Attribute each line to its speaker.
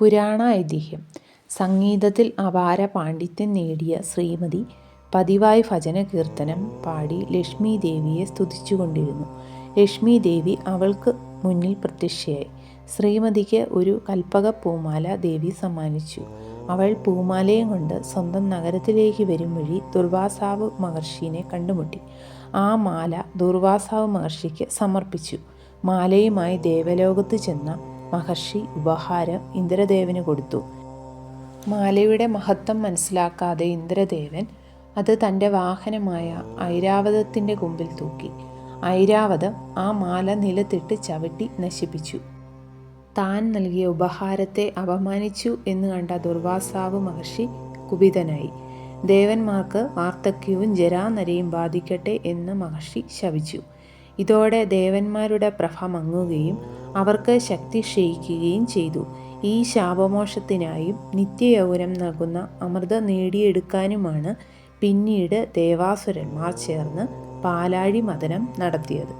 Speaker 1: പുരാണ ഐതിഹ്യം. സംഗീതത്തിൽ അപാര പാണ്ഡിത്യം നേടിയ ശ്രീമതി പതിവായി ഭജനകീർത്തനം പാടി ലക്ഷ്മി ദേവിയെ സ്തുതിച്ചുകൊണ്ടിരുന്നു. ലക്ഷ്മി ദേവി അവൾക്ക് മുന്നിൽ പ്രത്യക്ഷയായി. ശ്രീമതിക്ക് ഒരു കൽപ്പകപ്പൂമാല ദേവി സമ്മാനിച്ചു. അവൾ പൂമാലയും കൊണ്ട് സ്വന്തം നഗരത്തിലേക്ക് വരും വഴി ദുർവാസാവ് മഹർഷിയെ കണ്ടുമുട്ടി. ആ മാല ദുർവാസാവ് മഹർഷിക്ക് സമർപ്പിച്ചു. മാലയുമായി ദേവലോകത്ത് ചെന്ന മഹർഷി ഉപഹാരം ഇന്ദ്രദേവന് കൊടുത്തു. മാലയുടെ മഹത്വം മനസ്സിലാക്കാതെ ഇന്ദ്രദേവൻ അത് തൻ്റെ വാഹനമായ ഐരാവതത്തിൻ്റെ കൊമ്പിൽ തൂക്കി. ഐരാവതം ആ മാല നിലത്തിട്ട് ചവിട്ടി നശിപ്പിച്ചു. താൻ നൽകിയ ഉപഹാരത്തെ അപമാനിച്ചു എന്ന് കണ്ട ദുർവാസാവ് മഹർഷി കുപിതനായി. ദേവന്മാർക്ക് വാർദ്ധക്യവും ജരാനരയും ബാധിക്കട്ടെ എന്ന് മഹർഷി ശപിച്ചു. ഇതോടെ ദേവന്മാരുടെ പ്രഭ മങ്ങുകയും അവർക്ക് ശക്തി ക്ഷയിക്കുകയും ചെയ്തു. ഈ ശാപമോക്ഷത്തിനായും നിത്യയൗവനം നൽകുന്ന അമൃതം നേടിയെടുക്കാനുമാണ് പിന്നീട് ദേവാസുരന്മാർ ചേർന്ന് പാലാഴി മഥനം നടത്തിയത്.